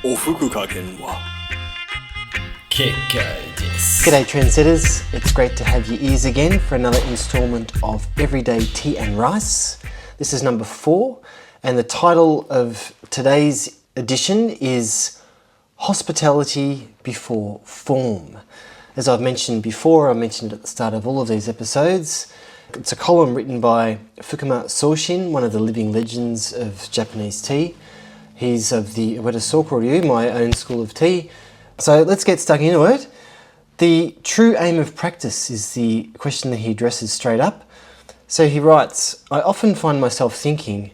お服かけんは結界です。 G'day trendsetters, it's great to have your ears again for another instalment of Everyday Tea and Rice. This is number 4 and the title of today's edition is Hospitality Before Form. As I've mentioned before, I mentioned at the start of all of these episodes, it's a column written by Fukusa, one of the living legends of Japanese tea. He's of the Yattsu-ori-shi, my own school of tea. So let's get stuck into it. The true aim of practice is the question that he addresses straight up. So he writes, I often find myself thinking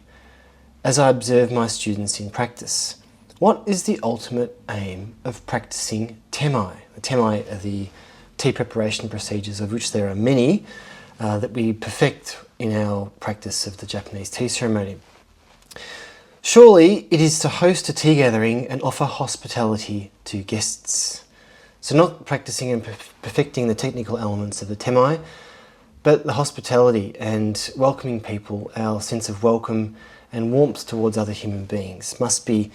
as I observe my students in practice, what is the ultimate aim of practicing temai? The temai are the tea preparation procedures, of which there are many that we perfect in our practice of the Japanese tea ceremony. Surely it is to host a tea gathering and offer hospitality to guests. So not practicing and perfecting the technical elements of the temai, but the hospitality and welcoming people, our sense of welcome and warmth towards other human beings must be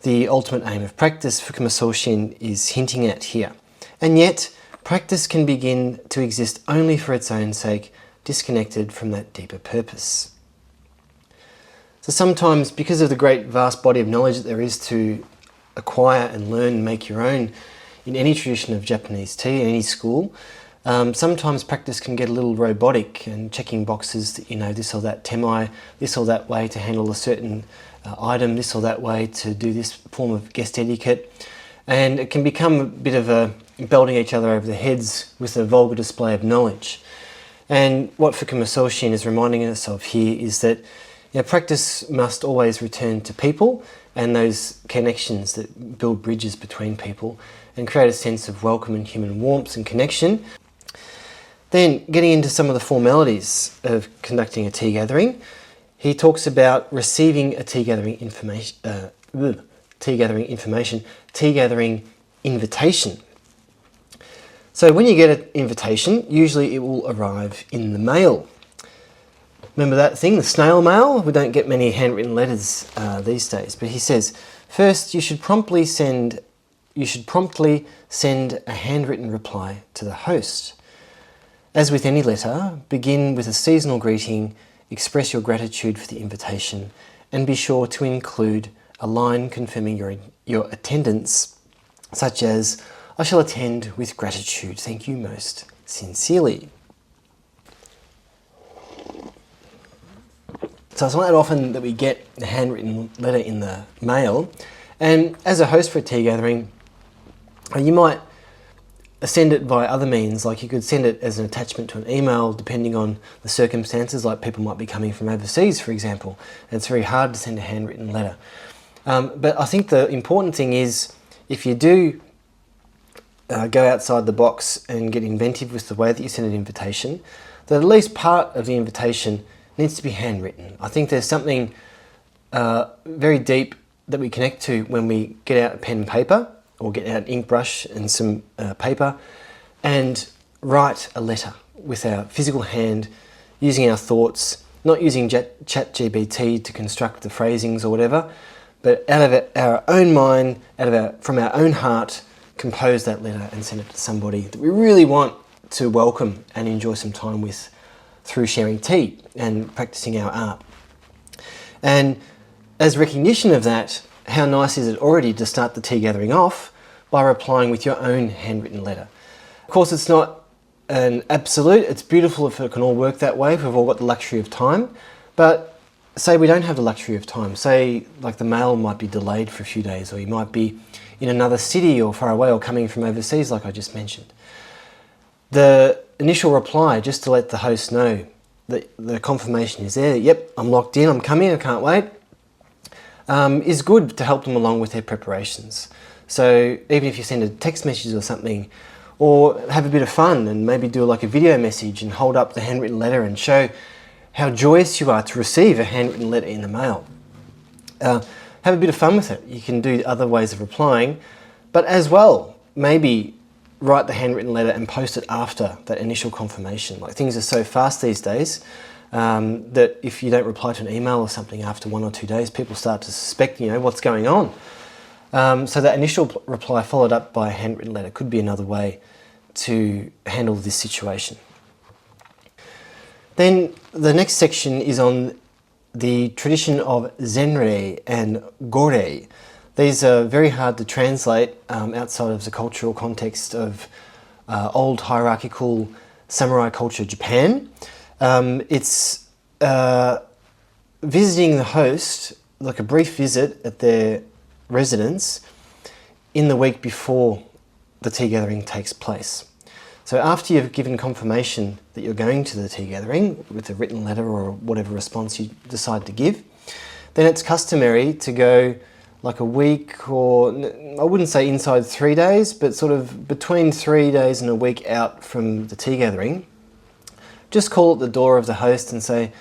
the ultimate aim of practice Fukusa is hinting at here. And yet, practice can begin to exist only for its own sake, disconnected from that deeper purpose. So sometimes, because of the great vast body of knowledge that there is to acquire and learn and make your own in any tradition of Japanese tea, any school, sometimes practice can get a little robotic and checking boxes that, this or that temai, this or that way to handle a certain item, this or that way to do this form of guest etiquette. And it can become a bit of a belting each other over the heads with a vulgar display of knowledge. And what Fukusa is reminding us of here is that practice must always return to people and those connections that build bridges between people and create a sense of welcome and human warmth and connection. Then, getting into some of the formalities of conducting a tea gathering, he talks about receiving a tea gathering invitation. So when you get an invitation, usually it will arrive in the mail. Remember that thing, the snail mail? We don't get many handwritten letters these days, but he says, first you should promptly send a handwritten reply to the host. As with any letter, begin with a seasonal greeting, express your gratitude for the invitation, and be sure to include a line confirming your attendance, such as, I shall attend with gratitude, thank you most sincerely. So it's not that often that we get a handwritten letter in the mail, and as a host for a tea gathering, you might send it by other means, like you could send it as an attachment to an email depending on the circumstances, like people might be coming from overseas, for example, and it's very hard to send a handwritten letter. But I think the important thing is, if you do go outside the box and get inventive with the way that you send an invitation, that at least part of the invitation needs to be handwritten. I think there's something very deep that we connect to when we get out a pen and paper, or get out an ink brush and some paper, and write a letter with our physical hand, using our thoughts, not using ChatGPT to construct the phrasings or whatever, but out of our own mind, from our own heart, compose that letter and send it to somebody that we really want to welcome and enjoy some time with through sharing tea and practicing our art. And as recognition of that, how nice is it already to start the tea gathering off by replying with your own handwritten letter. Of course, it's not an absolute. It's beautiful if it can all work that way, if we've all got the luxury of time. But say we don't have the luxury of time. Say like the mail might be delayed for a few days, or you might be in another city or far away, or coming from overseas like I just mentioned. The initial reply, just to let the host know that the confirmation is there, yep, I'm locked in, I'm coming, I can't wait, is good to help them along with their preparations. So even if you send a text message or something, or have a bit of fun and maybe do like a video message and hold up the handwritten letter and show how joyous you are to receive a handwritten letter in the mail. Have a bit of fun with it. You can do other ways of replying, but as well, maybe write the handwritten letter and post it after that initial confirmation. Like, things are so fast these days that if you don't reply to an email or something after 1 or 2 days, people start to suspect, what's going on. So that initial reply followed up by a handwritten letter could be another way to handle this situation. Then the next section is on the tradition of Zenrei and Gorei. These are very hard to translate outside of the cultural context of old hierarchical samurai culture Japan. It's visiting the host, like a brief visit at their residence in the week before the tea gathering takes place. So after you've given confirmation that you're going to the tea gathering with a written letter or whatever response you decide to give, then it's customary to go like a week, or I wouldn't say inside 3 days, but sort of between 3 days and a week out from the tea gathering. Just call at the door of the host and say,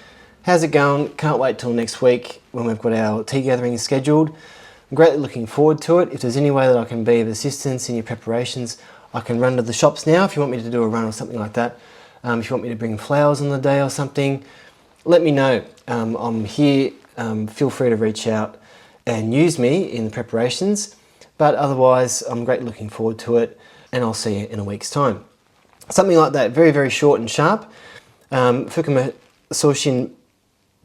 how's it going? Can't wait till next week when we've got our tea gathering scheduled. I'm greatly looking forward to it. If there's any way that I can be of assistance in your preparations, I can run to the shops now if you want me to do a run or something like that. If you want me to bring flowers on the day or something, let me know. I'm here. Feel free to reach out and use me in the preparations. But otherwise, I'm greatly looking forward to it, and I'll see you in a week's time. Something like that, very, very short and sharp. Fukuma Soshin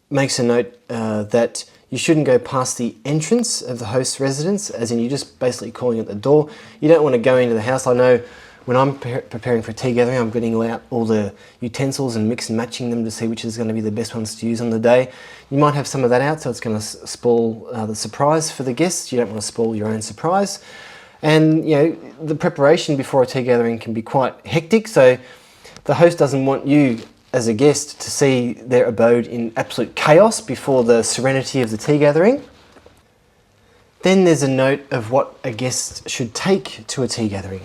makes a note that you shouldn't go past the entrance of the host's residence, as in you're just basically calling at the door. You don't want to go into the house. I know when I'm preparing for a tea gathering, I'm getting out all the utensils and mix and matching them to see which is going to be the best ones to use on the day. You might have some of that out, so it's going to spoil the surprise for the guests. You don't want to spoil your own surprise. And you know, the preparation before a tea gathering can be quite hectic, so the host doesn't want you as a guest to see their abode in absolute chaos before the serenity of the tea gathering. Then there's a note of what a guest should take to a tea gathering.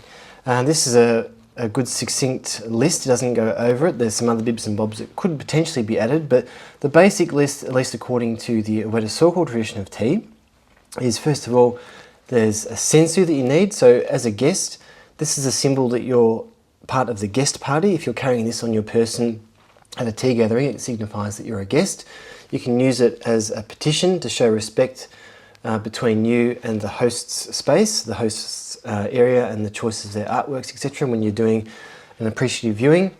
This is a good succinct list. It doesn't go over it. There's some other bibs and bobs that could potentially be added, but the basic list, at least according to the Ueda Circle tradition of tea, is first of all, there's a sensu that you need. So as a guest, this is a symbol that you're part of the guest party. If you're carrying this on your person at a tea gathering, it signifies that you're a guest. You can use it as a petition to show respect between you and the host's space, the host's area, and the choices of their artworks, etc. when you're doing an appreciative viewing.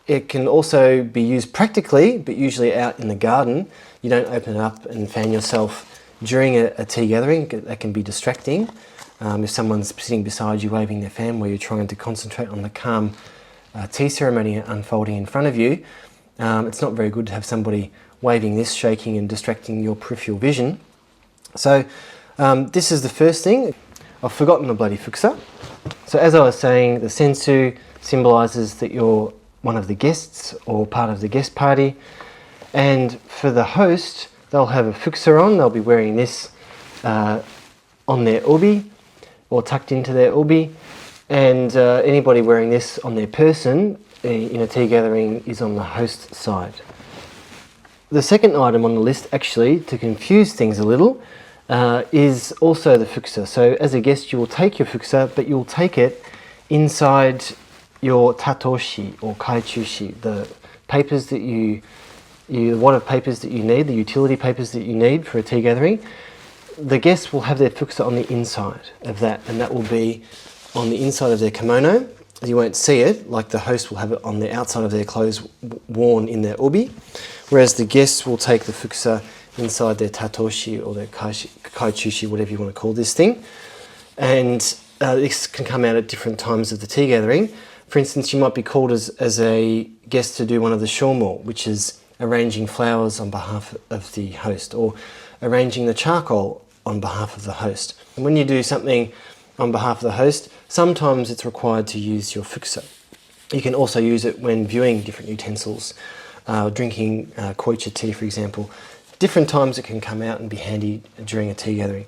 It can also be used practically, but usually out in the garden. You don't open it up and fan yourself during a tea gathering. That can be distracting. If someone's sitting beside you waving their fan while you're trying to concentrate on the calm tea ceremony unfolding in front of you, it's not very good to have somebody waving this, shaking and distracting your peripheral vision. So this is the first thing. I've forgotten the bloody fukusa. So as I was saying, the sensu symbolises that you're one of the guests or part of the guest party. And for the host, they'll have a fukusa on. They'll be wearing this on their obi or tucked into their obi. And anybody wearing this on their person in a tea gathering is on the host side. The second item on the list, actually, to confuse things a little, is also the fukusa. So as a guest, you will take your fukusa, but you'll take it inside your tatoshi or kaichi-shi, the papers that the wad of papers that you need, the utility papers that you need for a tea gathering. The guests will have their fukusa on the inside of that, and that will be on the inside of their kimono. You won't see it, like the host will have it on the outside of their clothes worn in their obi, whereas the guests will take the fukusa inside their tatoshi or their kaichi-shi, whatever you want to call this thing. And this can come out at different times of the tea gathering. For instance, you might be called as a guest to do one of the shomo, which is arranging flowers on behalf of the host, or arranging the charcoal on behalf of the host. And when you do something on behalf of the host, sometimes it's required to use your fukusa. You can also use it when viewing different utensils, drinking koicha tea, for example. Different times it can come out and be handy during a tea gathering.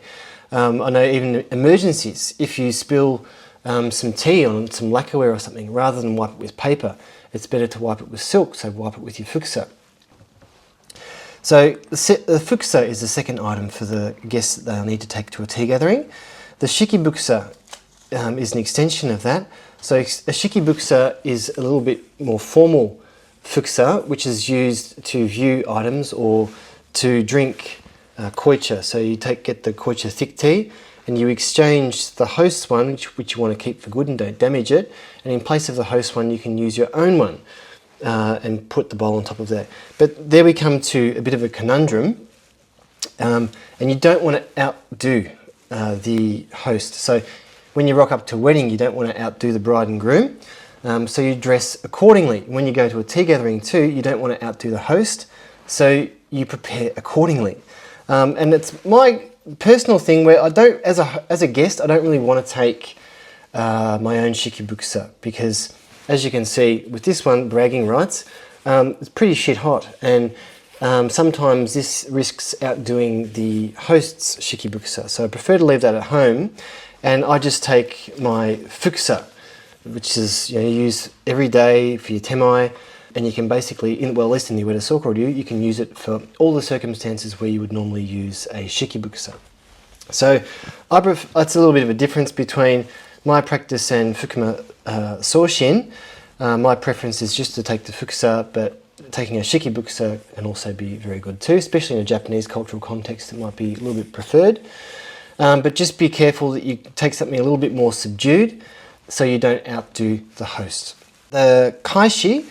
I know even emergencies, if you spill some tea on some lacquerware or something, rather than wipe it with paper, it's better to wipe it with silk, so wipe it with your fukusa. So the fukusa is the second item for the guests that they'll need to take to a tea gathering. The Shiki-bukusa is an extension of that. So a Shiki-bukusa is a little bit more formal fukusa, which is used to view items or to drink koicha. So you get the koicha thick tea, and you exchange the host's one, which you want to keep for good and don't damage it, and in place of the host one you can use your own one and put the bowl on top of that. But there we come to a bit of a conundrum, and you don't want to outdo the host. So when you rock up to a wedding, you don't want to outdo the bride and groom, so you dress accordingly. When you go to a tea gathering too, you don't want to outdo the host, so you prepare accordingly. And it's my personal thing where I don't, as a guest, I don't really want to take my own Shiki-bukusa, because as you can see with this one, bragging rights, it's pretty shit hot, and sometimes this risks outdoing the host's Shiki-bukusa. So I prefer to leave that at home, and I just take my Fukusa, which is, you use every day for your temai, and you can basically, at least in the Yattsu-ori-shi, you can use it for all the circumstances where you would normally use a Shiki-bukusa. So that's a little bit of a difference between my practice and Fukuma Soshin. My preference is just to take the Fukusa, but taking a Shiki-bukusa can also be very good too, especially in a Japanese cultural context. It might be a little bit preferred. But just be careful that you take something a little bit more subdued so you don't outdo the host. The Kaishi,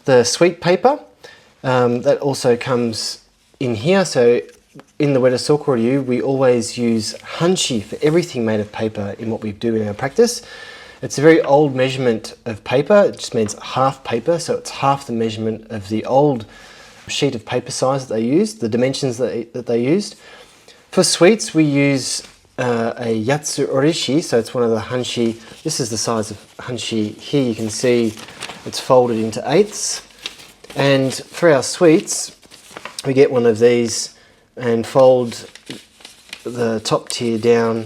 the sweet paper, that also comes in here. So in the Yattsu-ori-shi, we always use hanshi for everything made of paper in what we do in our practice. It's a very old measurement of paper. It just means half paper, so it's half the measurement of the old sheet of paper size that they used, the dimensions that they used. For sweets, we use a Yattsu-ori-shi, so it's one of the hanshi. This is the size of hanshi. Here you can see it's folded into eighths. And for our sweets, we get one of these and fold the top tier down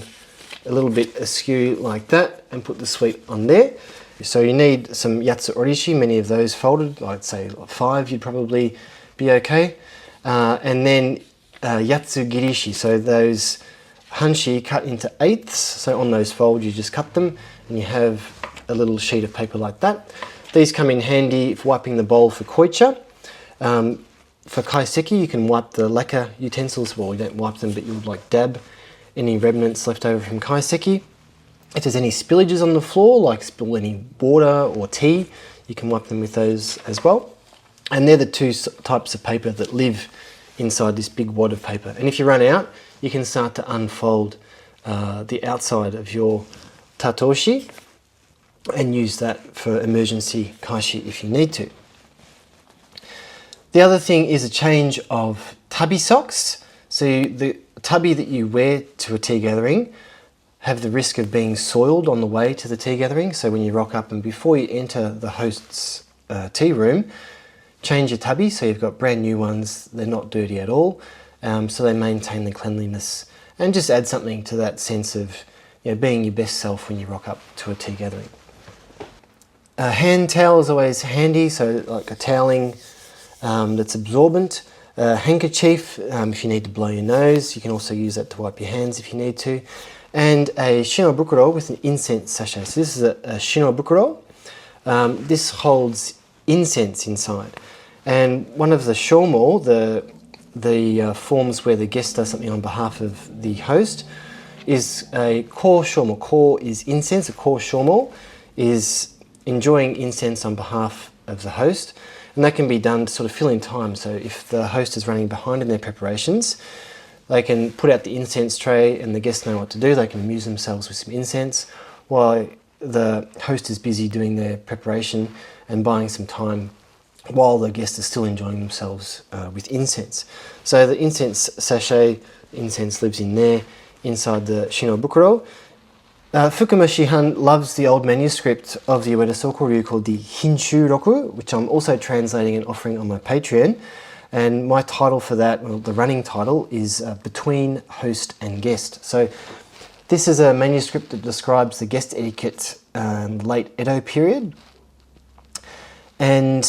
a little bit askew like that and put the sweet on there. So you need some Yattsu-ori-shi, many of those folded, I'd say 5 you'd probably be okay. And then Yattsu-giri-shi, so those hanshi cut into eighths, so on those folds you just cut them and you have a little sheet of paper like that. These come in handy for wiping the bowl for koicha. For kaiseki, you can wipe the lacquer utensils. Well, you don't wipe them, but you would like dab any remnants left over from kaiseki. If there's any spillages on the floor, like spill any water or tea, you can wipe them with those as well. And they're the two types of paper that live inside this big wad of paper. And if you run out, you can start to unfold the outside of your tatoshi and use that for emergency kaishi if you need to. The other thing is a change of tabi socks. So the tabi that you wear to a tea gathering have the risk of being soiled on the way to the tea gathering. So when you rock up and before you enter the host's tea room, change your tabi so you've got brand new ones. They're not dirty at all, so they maintain the cleanliness and just add something to that sense of being your best self when you rock up to a tea gathering. A hand towel is always handy, so like a toweling that's absorbent. A handkerchief if you need to blow your nose. You can also use that to wipe your hands if you need to. And a Shino-bukuro with an incense sachet. So this is a Shino-bukuro. This holds incense inside. And one of the shomo, the forms where the guest does something on behalf of the host, is a ko shomo. Ko is incense. A ko shomo is enjoying incense on behalf of the host. And that can be done to sort of fill in time. So if the host is running behind in their preparations, they can put out the incense tray and the guests know what to do. They can amuse themselves with some incense while the host is busy doing their preparation and buying some time while the guests are still enjoying themselves with incense. So the incense sachet, incense lives in there inside the Shino-bukuro. Fukuma Shihan loves the old manuscript of the Yattsu-ori-shi called the Hinshu-roku, which I'm also translating and offering on my Patreon. And my title for that, well, the running title, is Between Host and Guest. So this is a manuscript that describes the guest etiquette late Edo period. And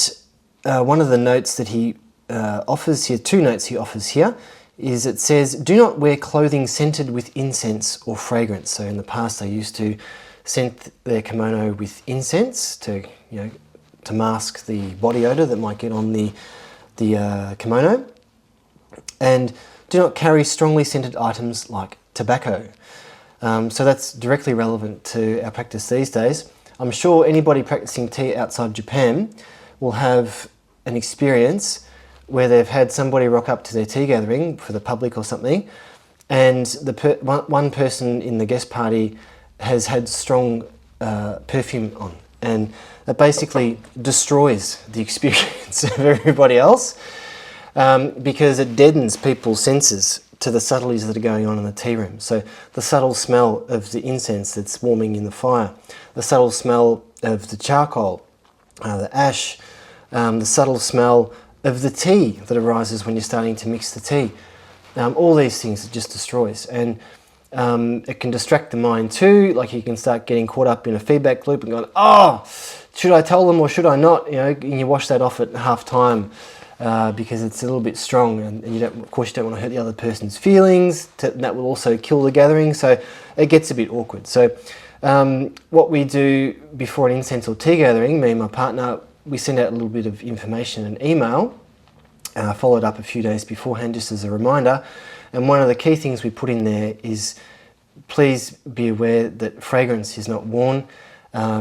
one of the notes that he offers here, two notes he offers here, is it says, do not wear clothing scented with incense or fragrance. So in the past they used to scent their kimono with incense to mask the body odor that might get on the kimono. And do not carry strongly scented items like tobacco. So that's directly relevant to our practice these days. I'm sure anybody practicing tea outside Japan will have an experience where they've had somebody rock up to their tea gathering for the public or something, and one person in the guest party has had strong perfume on, and that basically destroys the experience of everybody else, because it deadens people's senses to the subtleties that are going on in the tea room. So the subtle smell of the incense that's warming in the fire, the subtle smell of the charcoal, the ash, the subtle smell of the tea that arises when you're starting to mix the tea. All these things it just destroys. And it can distract the mind too. Like you can start getting caught up in a feedback loop and going, oh, should I tell them or should I not? You know, and you wash that off at half time because it's a little bit strong, and you don't, of course, you don't want to hurt the other person's feelings. That will also kill the gathering, so it gets a bit awkward. So what we do before an incense or tea gathering, me and my partner, we send out a little bit of information in an email, followed up a few days beforehand just as a reminder. And one of the key things we put in there is please be aware that fragrance is not worn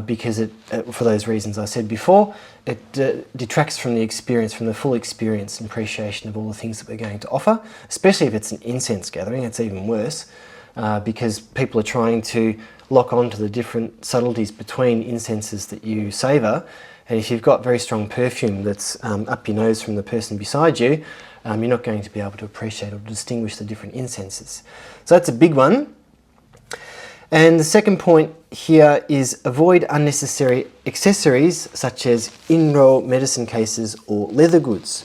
because it, for those reasons I said before, it detracts from the experience, from the full experience and appreciation of all the things that we're going to offer, especially if it's an incense gathering. It's even worse because people are trying to lock on to the different subtleties between incenses that you savour. And if you've got very strong perfume that's up your nose from the person beside you, you're not going to be able to appreciate or distinguish the different incenses. So that's a big one. And the second point here is avoid unnecessary accessories such as inro medicine cases or leather goods.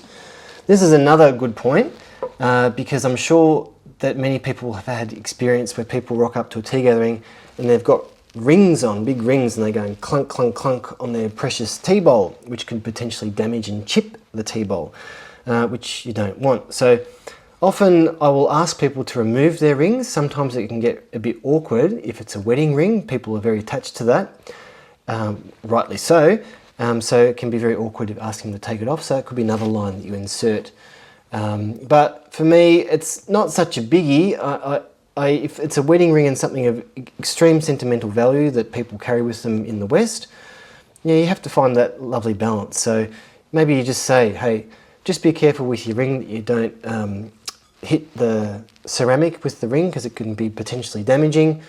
This is another good point because I'm sure that many people have had experience where people rock up to a tea gathering and they've got rings on, big rings, and they're going clunk, clunk, clunk on their precious tea bowl, which could potentially damage and chip the tea bowl, which you don't want. So often I will ask people to remove their rings. Sometimes it can get a bit awkward if it's a wedding ring. People are very attached to that, rightly so. So it can be very awkward if asking them to take it off. So it could be another line that you insert. But for me, it's not such a biggie. If it's a wedding ring and something of extreme sentimental value that people carry with them in the West, you have to find that lovely balance. So maybe you just say, hey, just be careful with your ring that you don't hit the ceramic with the ring because it can be potentially damaging.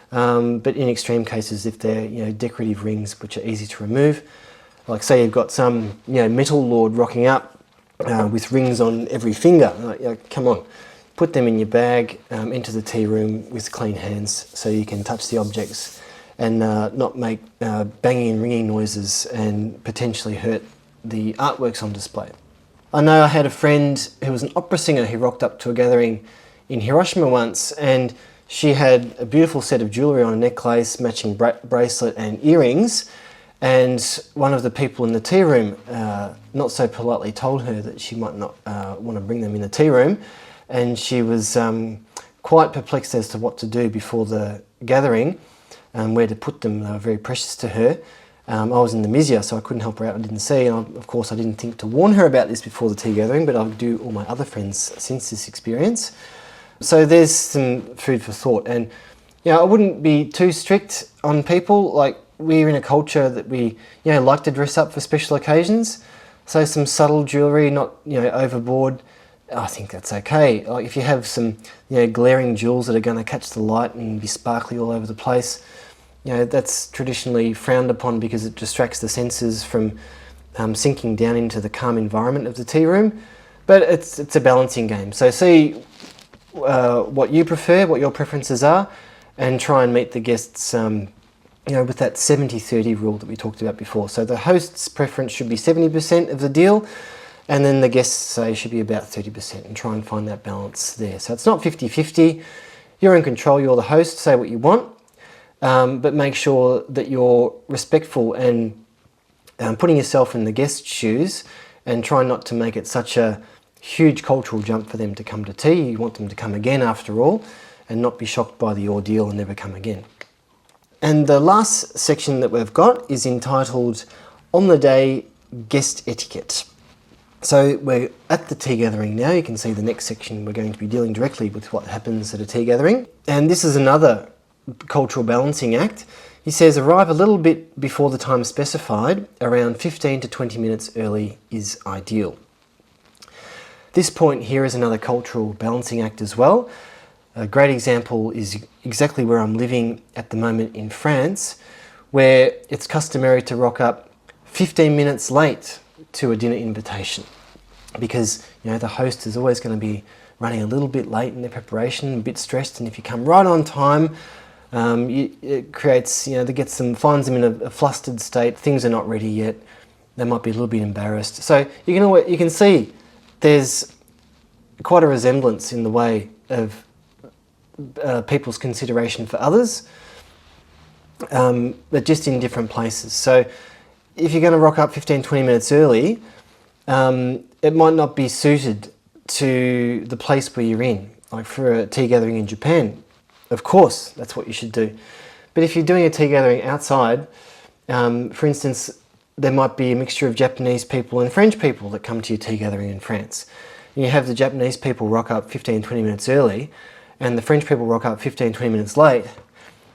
But in extreme cases, if they're decorative rings which are easy to remove, like say you've got some metal lord rocking up with rings on every finger, like, come on. Put them in your bag, into the tea room with clean hands so you can touch the objects and not make banging and ringing noises and potentially hurt the artworks on display. I know I had a friend who was an opera singer who rocked up to a gathering in Hiroshima once, and she had a beautiful set of jewellery on, a necklace, matching bracelet and earrings, and one of the people in the tea room not so politely told her that she might not want to bring them in the tea room. And she was quite perplexed as to what to do before the gathering, where to put them. They were very precious to her. I was in the Mizya, so I couldn't help her out. I didn't see, and of course I didn't think to warn her about this before the tea gathering, but I'll do all my other friends since this experience. So there's some food for thought. And I wouldn't be too strict on people. Like, we're in a culture that we like to dress up for special occasions. So some subtle jewellery, not overboard. I think that's okay. Like if you have some, glaring jewels that are going to catch the light and be sparkly all over the place, that's traditionally frowned upon because it distracts the senses from sinking down into the calm environment of the tea room. But it's a balancing game. So see what you prefer, what your preferences are, and try and meet the guests, with that 70-30 rule that we talked about before. So the host's preference should be 70% of the deal, and then the guests say should be about 30%, and try and find that balance there. So it's not 50-50. You're in control, you're the host, say what you want, but make sure that you're respectful and putting yourself in the guest's shoes, and try not to make it such a huge cultural jump for them to come to tea. You want them to come again after all, and not be shocked by the ordeal and never come again. And the last section that we've got is entitled On the Day Guest Etiquette. So we're at the tea gathering now. You can see the next section we're going to be dealing directly with what happens at a tea gathering. And this is another cultural balancing act. He says arrive a little bit before the time specified, around 15 to 20 minutes early is ideal. This point here is another cultural balancing act as well. A great example is exactly where I'm living at the moment in France, where it's customary to rock up 15 minutes late to a dinner invitation, because the host is always going to be running a little bit late in their preparation, a bit stressed, and if you come right on time, it creates, finds them in a flustered state. Things are not ready yet. They might be a little bit embarrassed. So you can see there's quite a resemblance in the way of people's consideration for others, but just in different places. So if you're going to rock up 15-20 minutes early, it might not be suited to the place where you're in. Like for a tea gathering in Japan, of course, that's what you should do. But if you're doing a tea gathering outside, for instance, there might be a mixture of Japanese people and French people that come to your tea gathering in France. And you have the Japanese people rock up 15-20 minutes early, and the French people rock up 15-20 minutes late.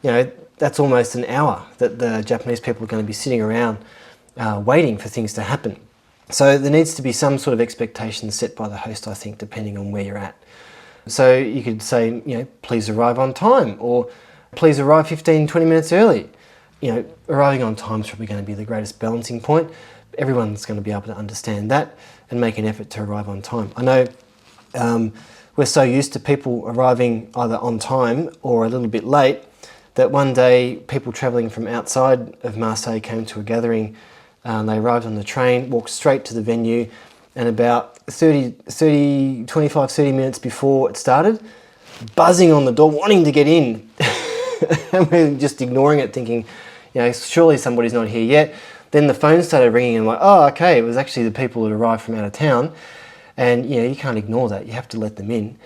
That's almost an hour that the Japanese people are going to be sitting around waiting for things to happen. So there needs to be some sort of expectation set by the host, I think, depending on where you're at. So you could say, please arrive on time, or please arrive 15-20 minutes early. Arriving on time is probably going to be the greatest balancing point. Everyone's going to be able to understand that and make an effort to arrive on time. I know we're so used to people arriving either on time or a little bit late that one day people travelling from outside of Marseille came to a gathering. They arrived on the train, walked straight to the venue, and about 25, 30 minutes before it started, buzzing on the door, wanting to get in. And we're just ignoring it, thinking, surely somebody's not here yet. Then the phone started ringing and like, oh, okay, it was actually the people that arrived from out of town. And, you can't ignore that. You have to let them in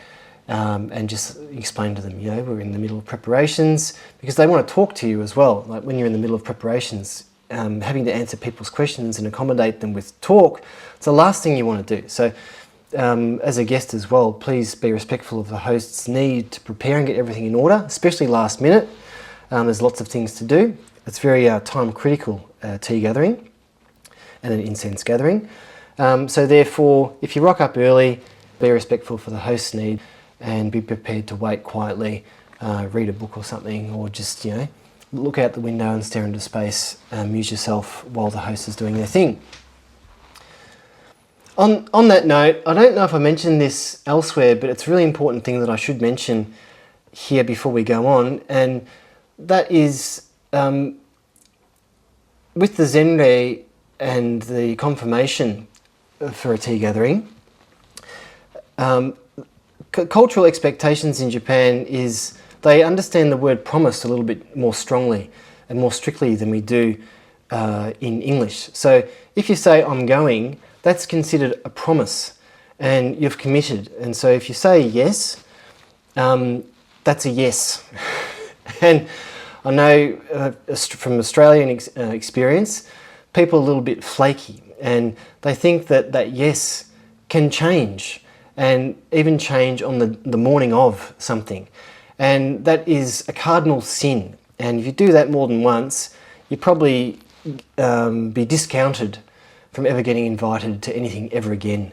and just explain to them, we're in the middle of preparations, because they want to talk to you as well. Like when you're in the middle of preparations, having to answer people's questions and accommodate them with talk, it's the last thing you want to do. So as a guest as well, please be respectful of the host's need to prepare and get everything in order, especially last minute. There's lots of things to do. It's very time critical tea gathering and an incense gathering. So therefore, if you rock up early, be respectful for the host's need and be prepared to wait quietly, read a book or something, or just, look out the window and stare into space, amuse yourself while the host is doing their thing. On that note, I don't know if I mentioned this elsewhere, but it's a really important thing that I should mention here before we go on, and that is with the Zenrei and the confirmation for a tea gathering, cultural expectations in Japan is they understand the word promise a little bit more strongly and more strictly than we do in English. So if you say, I'm going, that's considered a promise and you've committed. And so if you say yes, that's a yes. And I know from Australian experience, people are a little bit flaky and they think that that yes can change and even change on the morning of something. And that is a cardinal sin. And if you do that more than once, you probably be discounted from ever getting invited to anything ever again.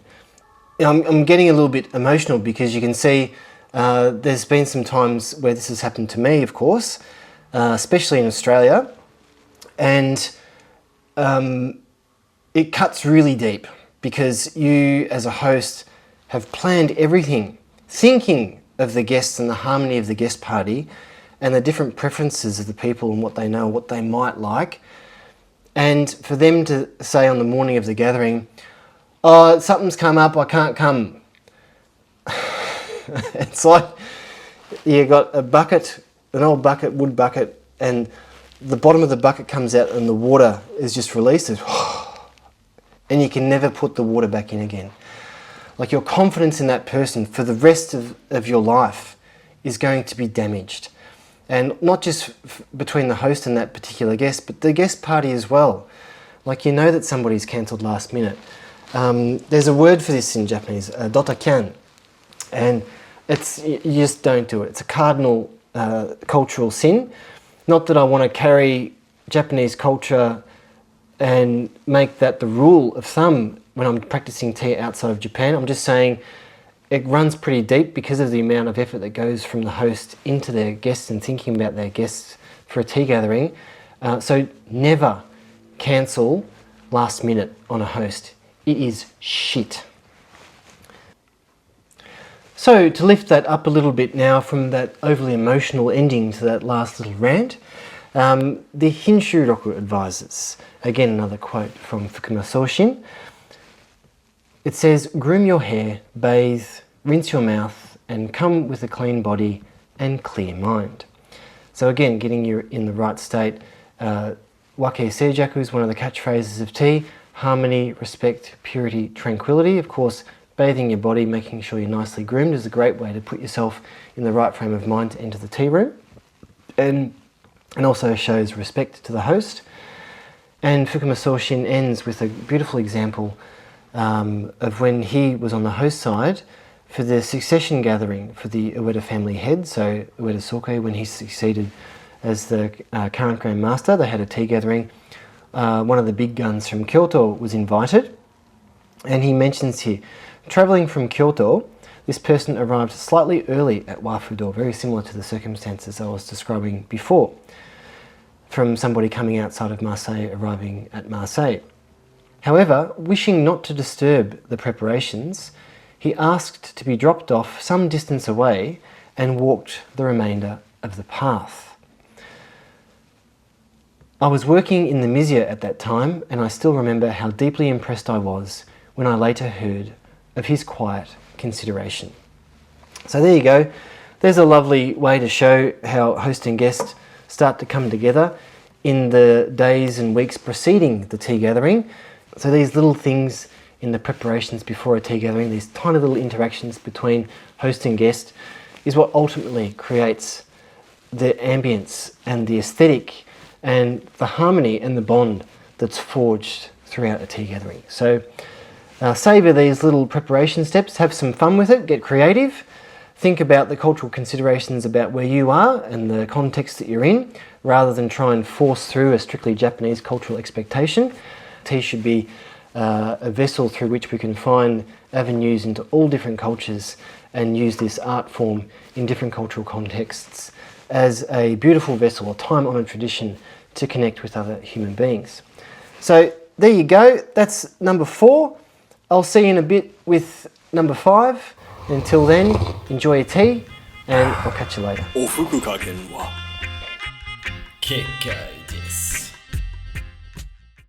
I'm getting a little bit emotional because you can see there's been some times where this has happened to me, of course, especially in Australia. And it cuts really deep because you as a host have planned everything, thinking of the guests and the harmony of the guest party and the different preferences of the people and what they know, what they might like. And for them to say on the morning of the gathering, oh, something's come up, I can't come. It's like you got a bucket, an old bucket, wood bucket, and the bottom of the bucket comes out and the water is just released. And you can never put the water back in again. Like your confidence in that person for the rest of your life is going to be damaged. And not just between the host and that particular guest, but the guest party as well. Like you know that somebody's cancelled last minute. There's a word for this in Japanese, dotakyan. And you just don't do it. It's a cardinal cultural sin. Not that I want to carry Japanese culture and make that the rule of thumb when I'm practicing tea outside of Japan. I'm just saying it runs pretty deep because of the amount of effort that goes from the host into their guests and thinking about their guests for a tea gathering. So never cancel last minute on a host. It is shit. So to lift that up a little bit now from that overly emotional ending to that last little rant, the Hinshu-roku advises, again another quote from Fukusa, it says, groom your hair, bathe, rinse your mouth, and come with a clean body and clear mind. So again, getting you in the right state. Wake seijaku is one of the catchphrases of tea. Harmony, respect, purity, tranquility. Of course, bathing your body, making sure you're nicely groomed is a great way to put yourself in the right frame of mind to enter the tea room. And also shows respect to the host. And Fukusa ends with a beautiful example of when he was on the host side for the succession gathering for the Ueda family head. So Ueda Soke, when he succeeded as the current Grand Master, they had a tea gathering. One of the big guns from Kyoto was invited. And he mentions here, travelling from Kyoto, this person arrived slightly early at Wafudo, very similar to the circumstances I was describing before, from somebody coming outside of Marseille arriving at Marseille. However, wishing not to disturb the preparations, he asked to be dropped off some distance away and walked the remainder of the path. I was working in the Mizya at that time, and I still remember how deeply impressed I was when I later heard of his quiet consideration. So there you go. There's a lovely way to show how host and guest start to come together in the days and weeks preceding the tea gathering. So these little things in the preparations before a tea gathering, these tiny little interactions between host and guest, is what ultimately creates the ambience and the aesthetic and the harmony and the bond that's forged throughout a tea gathering. So savour these little preparation steps, have some fun with it, get creative, think about the cultural considerations about where you are and the context that you're in, rather than try and force through a strictly Japanese cultural expectation. Tea should be a vessel through which we can find avenues into all different cultures and use this art form in different cultural contexts as a beautiful vessel, a time-honoured tradition to connect with other human beings. So there you go, that's number 4. I'll see you in a bit with number 5. Until then, enjoy your tea and I'll catch you later. 結界